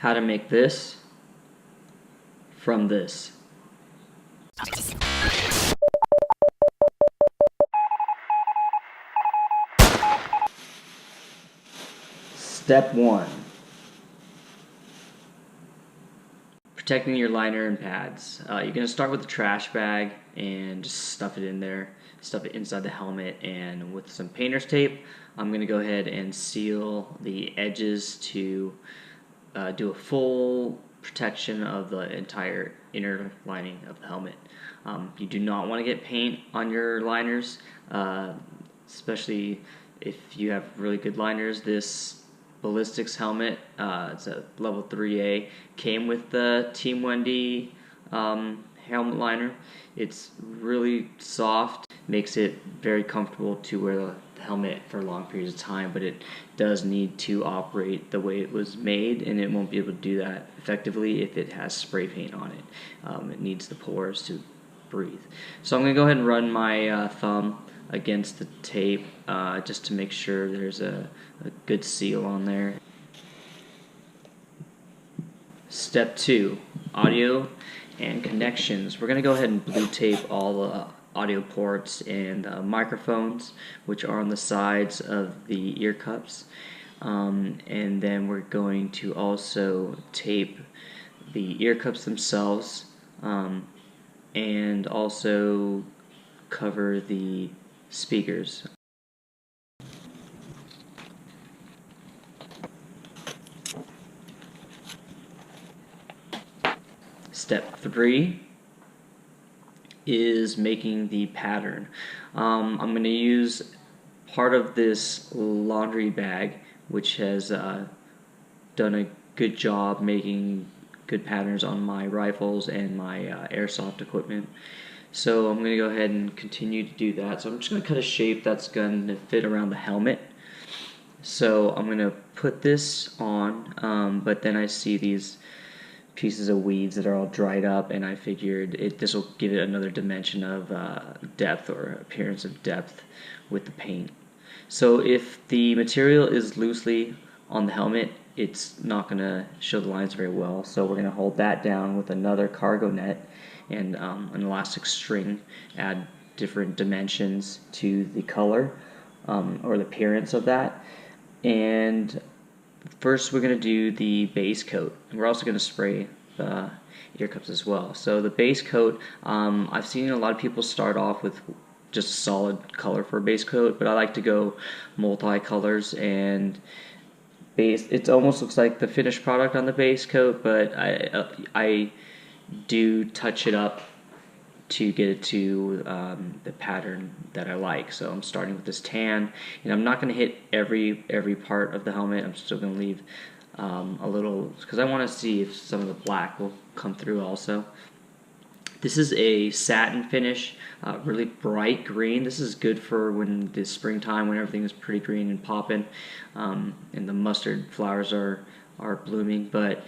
how to make this from this. Step 1. Protecting your liner and pads. You're going to start with the trash bag and just stuff it in there, stuff it inside the helmet, and with some painter's tape, I'm going to go ahead and seal the edges to do a full protection of the entire inner lining of the helmet. You do not want to get paint on your liners, especially if you have really good liners. This ballistics helmet, it's a level 3A, came with the Team Wendy helmet liner. It's really soft, makes it very comfortable to wear the helmet for long periods of time, but it does need to operate the way it was made, and it won't be able to do that effectively if it has spray paint on it. It needs the pores to breathe. So I'm going to go ahead and run my thumb against the tape just to make sure there's a good seal on there. Step 2, audio and connections. We're going to go ahead and blue tape all the audio ports and microphones, which are on the sides of the ear cups, and then we're going to also tape the ear cups themselves, and also cover the speakers. Step 3 is making the pattern. I'm going to use part of this laundry bag, which has done a good job making good patterns on my rifles and my airsoft equipment. So I'm going to go ahead and continue to do that. So I'm just going to cut a shape that's going to fit around the helmet. So I'm going to put this on, but then I see these pieces of weeds that are all dried up, and I figured this will give it another dimension of depth, or appearance of depth with the paint. So if the material is loosely on the helmet, it's not going to show the lines very well. So we're going to hold that down with another cargo net and an elastic string, add different dimensions to the color or the appearance of that. And first we're going to do the base coat. We're also going to spray the ear cups as well. So the base coat, I've seen a lot of people start off with just a solid color for a base coat, but I like to go multi-colors, and it almost looks like the finished product on the base coat, but I do touch it up to get it to the pattern that I like. So I'm starting with this tan, and I'm not going to hit every part of the helmet. I'm still going to leave a little, because I want to see if some of the black will come through also. This is a satin finish, really bright green. This is good for when the springtime, when everything is pretty green and popping, and the mustard flowers are blooming. But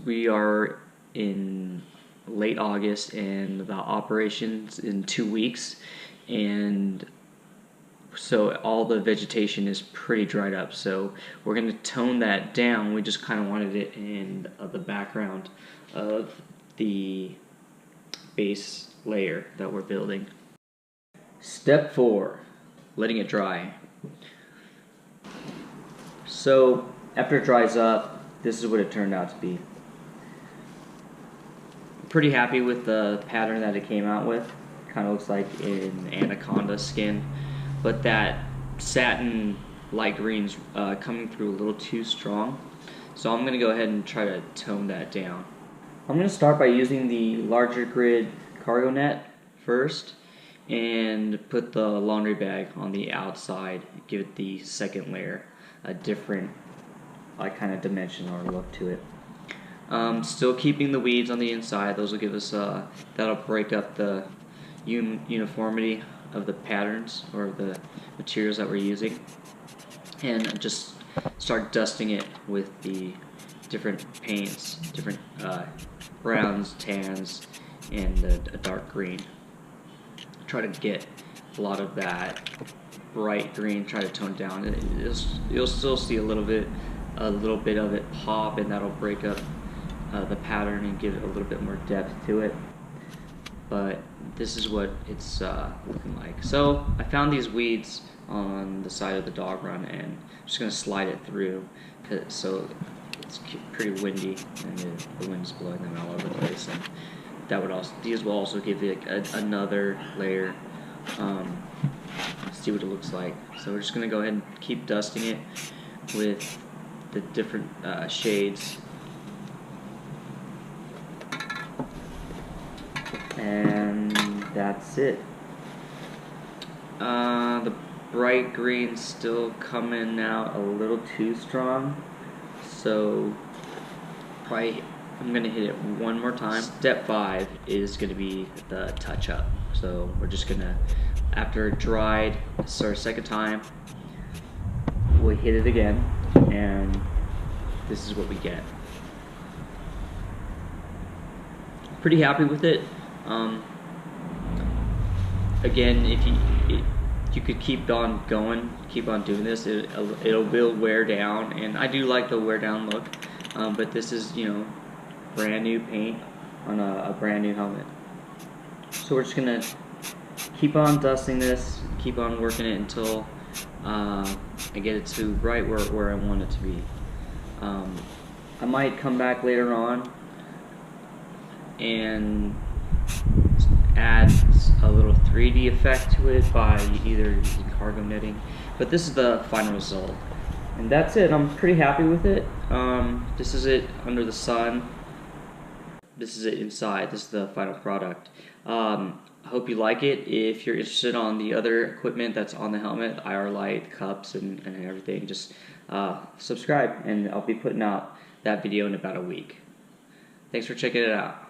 we are in late August, and the operation's in 2 weeks, and so all the vegetation is pretty dried up. So we're going to tone that down. We just kind of wanted it in the background of the base layer that we're building. Step 4, letting it dry. So after it dries up, this is what it turned out to be. Pretty happy with the pattern that it came out with. Kind of looks like an anaconda skin, but that satin light green's coming through a little too strong. So I'm going to go ahead and try to tone that down. I'm going to start by using the larger grid cargo net first, and put the laundry bag on the outside, give it the second layer a different kind of dimension or look to it. Still keeping the weeds on the inside. Those will give us that'll break up the uniformity of the patterns or the materials that we're using, and just start dusting it with the different paints, different browns, tans, and a dark green. Try to get a lot of that bright green, try to tone down. You'll still see a little bit a little bit of it pop, and that'll break up the pattern and give it a little bit more depth to it. But this is what it's looking like. So I found these weeds on the side of the dog run, and I'm just gonna slide it through, so it's pretty windy, and the wind's blowing them all over the place. And that would also, these will also give it another layer. See what it looks like. So we're just gonna go ahead and keep dusting it with the different shades. And that's it. The bright green's still coming out a little too strong, so probably I'm gonna hit it one more time. Step 5 is gonna be the touch up. So we're just gonna, after it dried, this is our second time, we'll hit it again, and this is what we get. Pretty happy with it. Again, if you could keep on going, keep on doing this, it will wear down, and I do like the wear down look, but this is, you know, brand new paint on a brand new helmet. So we're just gonna keep on dusting this, keep on working it until I get it to right where I want it to be. I might come back later on and add a little 3D effect to it by either using cargo knitting, but this is the final result, and that's it. I'm pretty happy with it. This is it under the sun. This is it inside. This is the final product. I hope you like it. If you're interested on the other equipment that's on the helmet, the IR light, the cups, and everything, just subscribe, and I'll be putting out that video in about a week. Thanks for checking it out.